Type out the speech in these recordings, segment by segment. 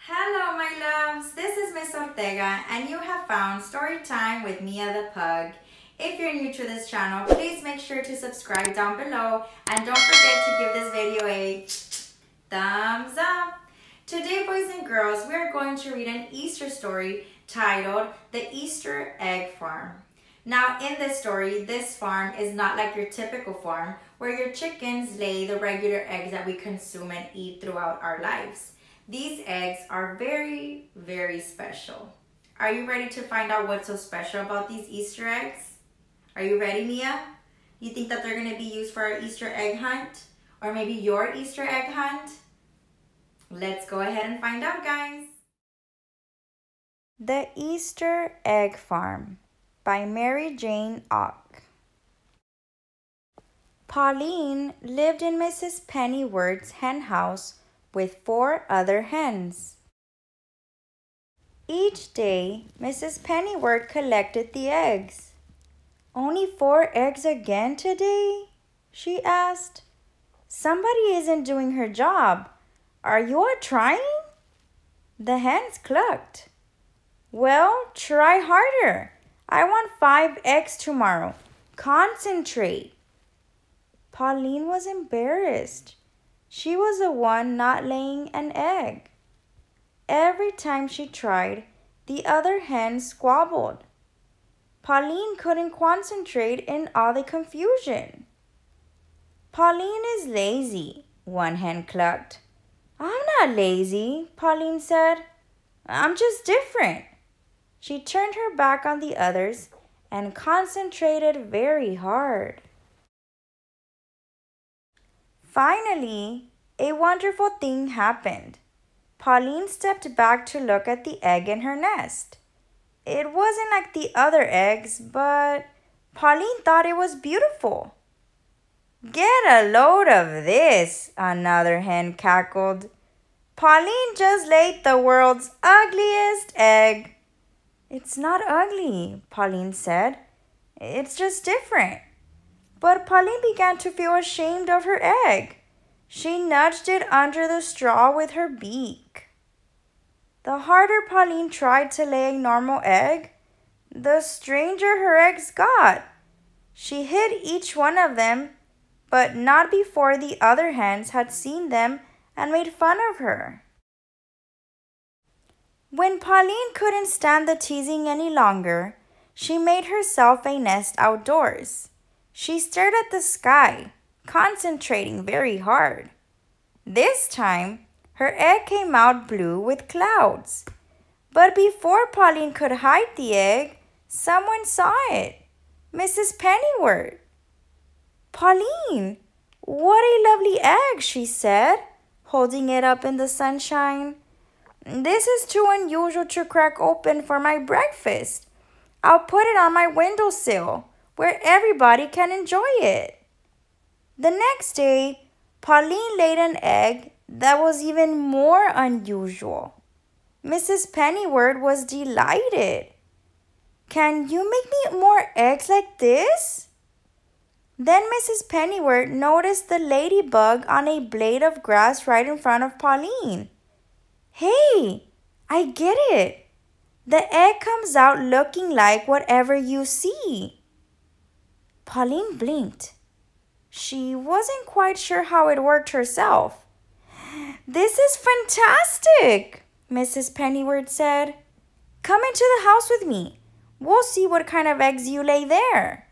Hello, my loves. This is Miss Ortega, and you have found Story Time with Mia the Pug. If you're new to this channel, please make sure to subscribe down below, and don't forget to give this video a thumbs up. Today, boys and girls, we are going to read an Easter story titled The Easter Egg Farm. Now, in this story, this farm is not like your typical farm where your chickens lay the regular eggs that we consume and eat throughout our lives. These eggs are very, very special. Are you ready to find out what's so special about these Easter eggs? Are you ready, Mia? You think that they're going to be used for our Easter egg hunt? Or maybe your Easter egg hunt? Let's go ahead and find out, guys. The Easter Egg Farm by Mary Jane Ock. Pauline lived in Mrs. Pennyworth's hen house with 4 other hens. Each day, Mrs. Pennyworth collected the eggs. "Only 4 eggs again today?" she asked. "Somebody isn't doing her job. Are you all trying?" The hens clucked. "Well, try harder. I want 5 eggs tomorrow. Concentrate." Pauline was embarrassed. She was the one not laying an egg. Every time she tried, the other hens squabbled. Pauline couldn't concentrate in all the confusion. "Pauline is lazy," one hen clucked. "I'm not lazy," Pauline said. "I'm just different." She turned her back on the others and concentrated very hard. Finally, a wonderful thing happened. Pauline stepped back to look at the egg in her nest. It wasn't like the other eggs, but Pauline thought it was beautiful. "Get a load of this," another hen cackled. "Pauline just laid the world's ugliest egg." "It's not ugly," Pauline said. "It's just different." But Pauline began to feel ashamed of her egg. She nudged it under the straw with her beak. The harder Pauline tried to lay a normal egg, the stranger her eggs got. She hid each one of them, but not before the other hens had seen them and made fun of her. When Pauline couldn't stand the teasing any longer, she made herself a nest outdoors. She stared at the sky, concentrating very hard. This time, her egg came out blue with clouds. But before Pauline could hide the egg, someone saw it. Mrs. Pennyworth. "Pauline, what a lovely egg," she said, holding it up in the sunshine. "This is too unusual to crack open for my breakfast. I'll put it on my windowsill, where everybody can enjoy it." The next day, Pauline laid an egg that was even more unusual. Mrs. Pennyworth was delighted. "Can you make me more eggs like this?" Then Mrs. Pennyworth noticed the ladybug on a blade of grass right in front of Pauline. "Hey, I get it. The egg comes out looking like whatever you see." Pauline blinked. She wasn't quite sure how it worked herself. "This is fantastic," Mrs. Pennyworth said. "Come into the house with me. We'll see what kind of eggs you lay there."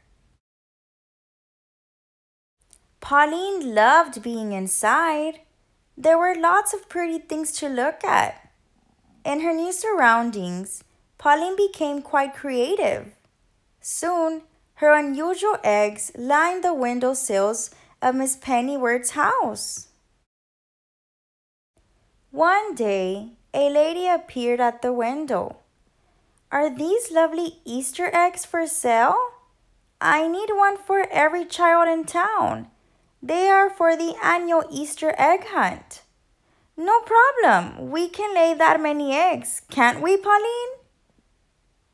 Pauline loved being inside. There were lots of pretty things to look at. In her new surroundings, Pauline became quite creative. Soon, her unusual eggs lined the windowsills of Miss Pennyworth's house. One day, a lady appeared at the window. "Are these lovely Easter eggs for sale? I need one for every child in town. They are for the annual Easter egg hunt." "No problem. We can lay that many eggs, can't we, Pauline?"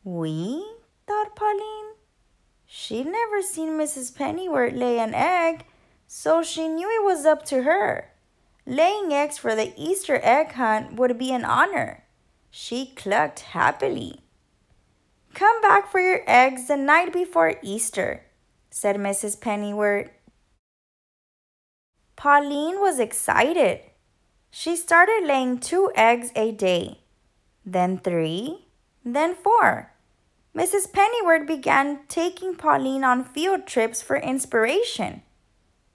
"We?" thought Pauline. She'd never seen Mrs. Pennyworth lay an egg, so she knew it was up to her. Laying eggs for the Easter egg hunt would be an honor. She clucked happily. "Come back for your eggs the night before Easter," said Mrs. Pennyworth. Pauline was excited. She started laying 2 eggs a day, then 3, then 4. Mrs. Pennyworth began taking Pauline on field trips for inspiration.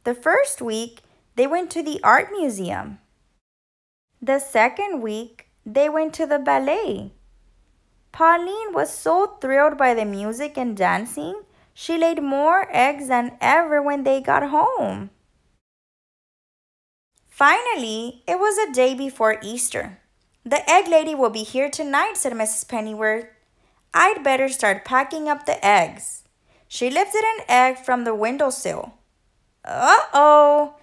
The first week, they went to the art museum. The second week, they went to the ballet. Pauline was so thrilled by the music and dancing, she laid more eggs than ever when they got home. Finally, it was a day before Easter. "The egg lady will be here tonight," said Mrs. Pennyworth. "I'd better start packing up the eggs." She lifted an egg from the windowsill. "Uh-oh,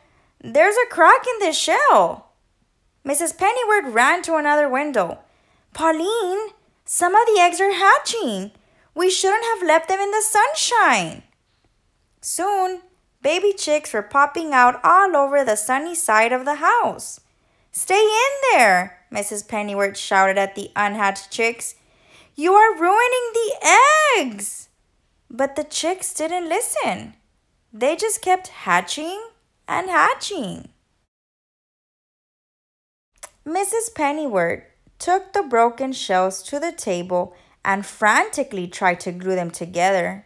there's a crack in the shell." Mrs. Pennyworth ran to another window. "Pauline, some of the eggs are hatching. We shouldn't have left them in the sunshine." Soon, baby chicks were popping out all over the sunny side of the house. "Stay in there," Mrs. Pennyworth shouted at the unhatched chicks. "You are ruining the eggs." But the chicks didn't listen. They just kept hatching and hatching. Mrs. Pennyworth took the broken shells to the table and frantically tried to glue them together.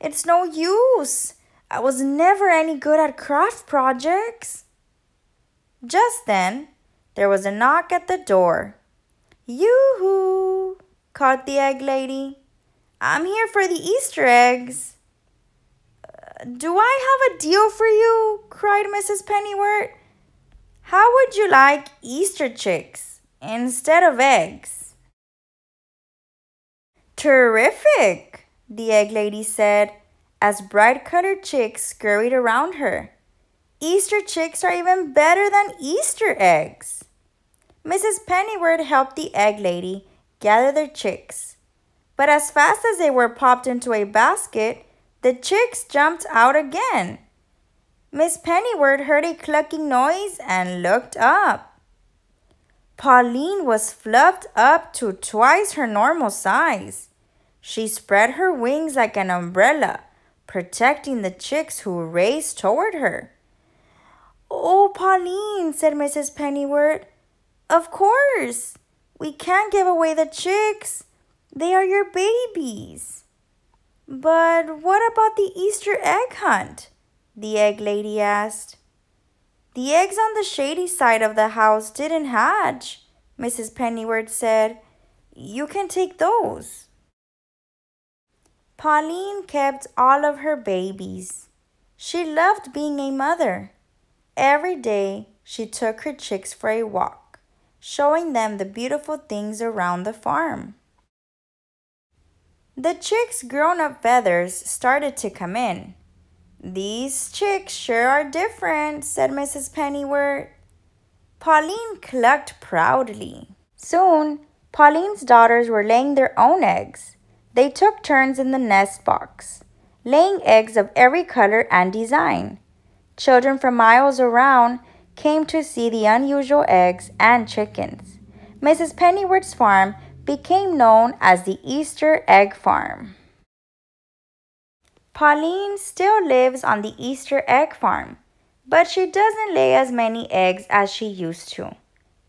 "It's no use. I was never any good at craft projects." Just then, there was a knock at the door. "Yoo-hoo!" called the egg lady. "I'm here for the Easter eggs." "Do I have a deal for you?" cried Mrs. Pennyworth. "How would you like Easter chicks instead of eggs?" "Terrific!" the egg lady said, as bright-colored chicks scurried around her. "Easter chicks are even better than Easter eggs." Mrs. Pennyworth helped the egg lady gather the chicks, but as fast as they were popped into a basket, the chicks jumped out again. Miss Pennyworth heard a clucking noise and looked up. Pauline was fluffed up to twice her normal size. She spread her wings like an umbrella, protecting the chicks who raced toward her. "Oh, Pauline," said Mrs. Pennyworth, "of course, we can't give away the chicks. They are your babies." "But what about the Easter egg hunt?" the egg lady asked. "The eggs on the shady side of the house didn't hatch," Mrs. Pennyworth said. "You can take those." Pauline kept all of her babies. She loved being a mother. Every day, she took her chicks for a walk, showing them the beautiful things around the farm. The chicks' grown-up feathers started to come in. "These chicks sure are different," said Mrs. Pennyworth. Pauline clucked proudly. Soon, Pauline's daughters were laying their own eggs. They took turns in the nest box, laying eggs of every color and design. Children from miles around came to see the unusual eggs and chickens. Mrs. Pennyworth's farm became known as the Easter Egg Farm. Pauline still lives on the Easter Egg Farm, but she doesn't lay as many eggs as she used to.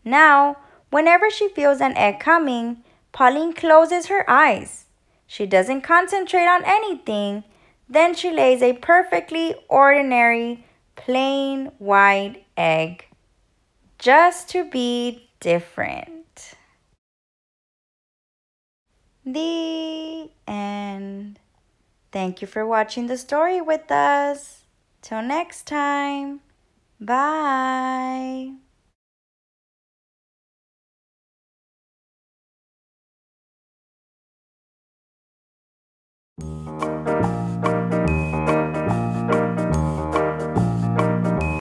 Now, whenever she feels an egg coming, Pauline closes her eyes. She doesn't concentrate on anything. Then she lays a perfectly ordinary, plain white egg, just to be different. The end. Thank you for watching the story with us. Till next time. Bye.